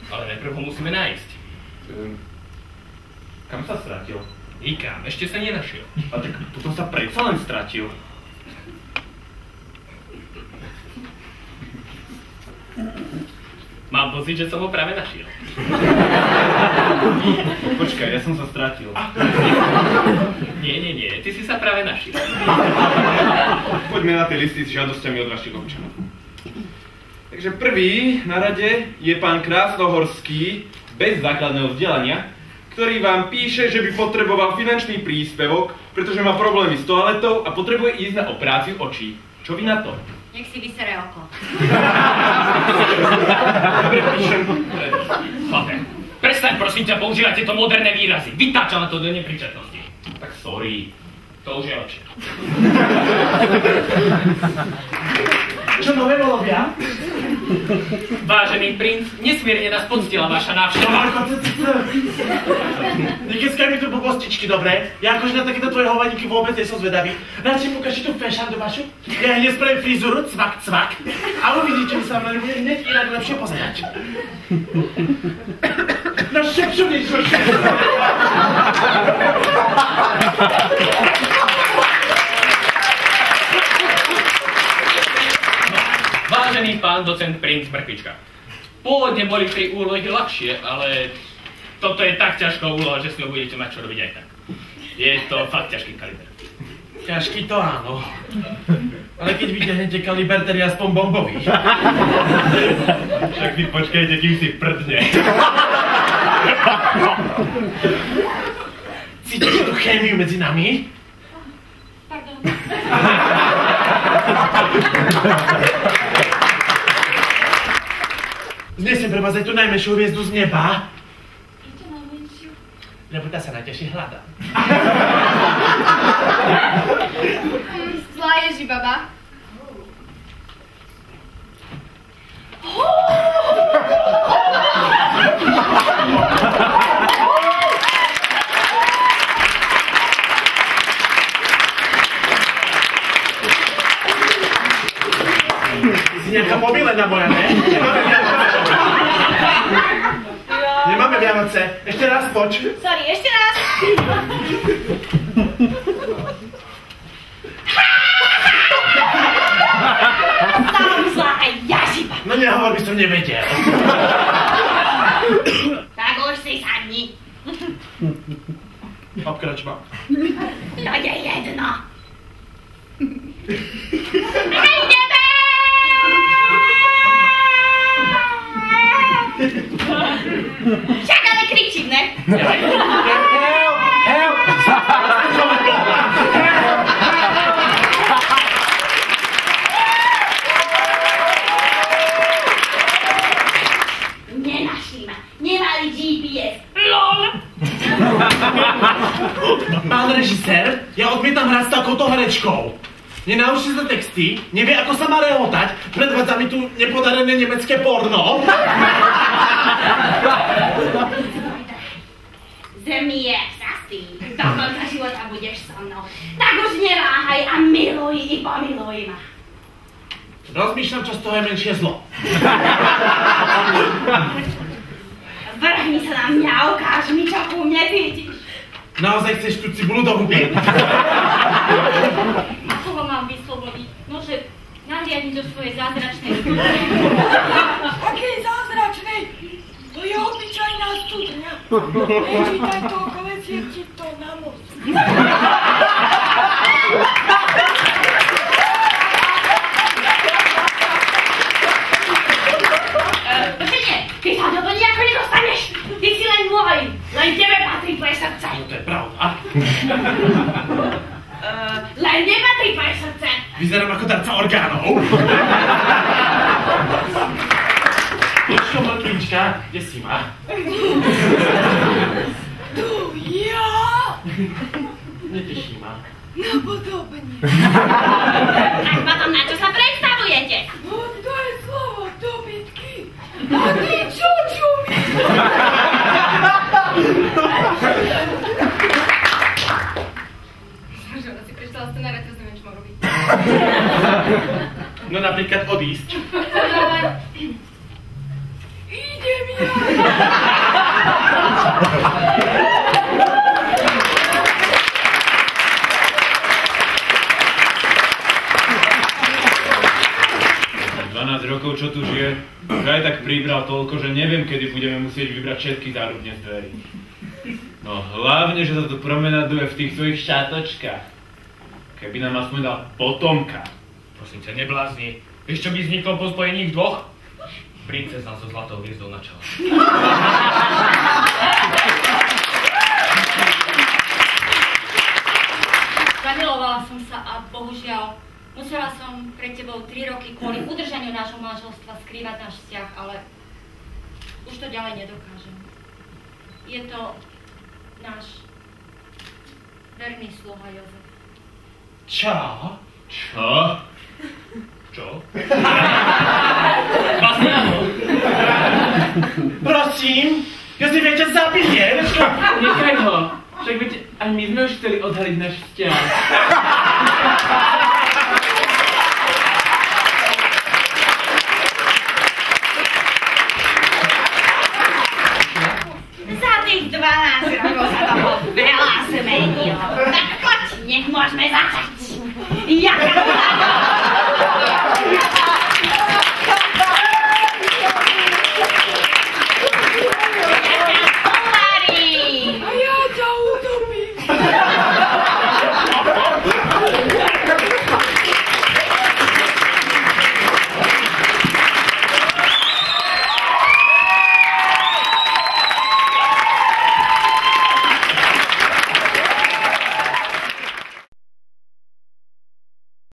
Ale najprv ho musíme nájsť. Kam sa stratil? Nikam, ešte sa nenašiel. A tak potom sa predsa len stratil. Mám pocit, že som ho práve našiel. Počkaj, ja som sa stratil. Nie, ty si sa práve našiel. Poďme na tie listy s žiadosťami od vašich občanov. Takže prvý na rade je pán Krásnohorský, bez základného vzdelania, ktorý vám píše, že by potreboval finančný príspevok, pretože má problémy s toaletou a potrebuje ísť na operáciu očí. Čo vy na to? Nech si vysere oko. Dobre, píšem. Chlape, prestaň prosím ťa používať tieto moderné výrazy. Vytáča na to do nepríčetnosti. Tak sorry. To už je lepšie. Čo nové volovia? Vážený princ, nesmierne nás poctila vaša návšteva. Nekeskaj mi tu blbostičky, dobre? Ja akože na takéto tvoje hovadíky vôbec nie som zvedavý. Radšej ukážte tú fešandu vašu, ja hneď spravím frizúru, cvak, cvak. A uvidíte, že sa mňa bude hneď inak lepšie pozerať. No šepšu niečo. Vážený pán docent princ Mrkvička, pôvodne boli tri úlohy ľahšie, ale toto je tak ťažká úloha, že s ňou budete mať čo robiť aj tak. Je to fakt ťažký kaliber. Ťažký to áno. Ale keď vyťahnete kaliber, tedy aspoň bombový. Však vy počkajte, kým si prdne. Cítite tú chémiu medzi nami? Pardon. Znesiem pre vás aj tú najmenšiu hviezdu z neba. Prečo najmenšiu? Lebo tá sa najťažšie hľadá. Zlá Ježibaba. Si nejaká pomilená moja, ne? Nemáme Vianoce. Ešte raz poč. Sorry, ešte raz. Tam zlá Ježiba. No nehovor, by som nevedel. Tak už si sadni. Obkroč ma. To je jedno. Ideme! Však ale kričím, ne? Help! Nenašli ma. Nemali GPS. LOL! Pán režisér, ja odmietam hrať s takouto herečkou. Nenaučí sa texty, nevie, ako sa má rehotať, predvádza mi tu nepodarené nemecké porno. Zemi je sastý. Do konca života budeš so mnou. Tak už neváhaj a miluj i pomiluj ma. Rozmýšľam, čo z toho je menšie zlo. Vrhni sa na mňa, ukáž mi, čo ku mne cítiš. Naozaj chceš tú cibulu do huby? Ako ho mám vyslobodiť? Nože, nahliadni do svojej zázračnej studne. Akej zázračnej? To je obyčajná studňa. Nečítaj toľko veciek ti to na moc. Nie, ty sa do toho nejako nedostaneš. Ty si len môj. Len tebe patrí tvoje srdce. No to je pravda. Len nepatrí tvoje srdce. Vyzerám ako darca orgánov. Čo, Mrkvička, kde si ma? Tu ja? Neteší ma. Napodobne. Tak potom na čo sa predstavujete? Oddaj slovo dobytky. A ty čuču mi. Že ona si prečítala scenár a teraz neviem, čo mám robiť. No napríklad odísť. Idem ja. Rokov, čo tu žije, aj tak pribral toľko, že neviem, kedy budeme musieť vybrať všetky zárubne z dverí. No hlavne, že sa tu promenaduje v tých svojich šátočkách. Keby nám aspoň dal potomka. Prosím ťa, neblázni. Vieš, čo by vzniklo po spojení ich dvoch? Princezna so zlatou hviezdou na čele. Zamilovala som sa a bohužiaľ musela som pred tebou 3 roky kvôli udržaniu nášho manželstva skrývať náš vzťah, ale už to ďalej nedokážem. Je to náš verný sluha Jozef. Čo? Čo? Čo? Vlastne áno. Prosím, Jozef, ja ťa zabijem. Nechaj ho, však veď aj my sme už chceli odhaliť náš vzťah.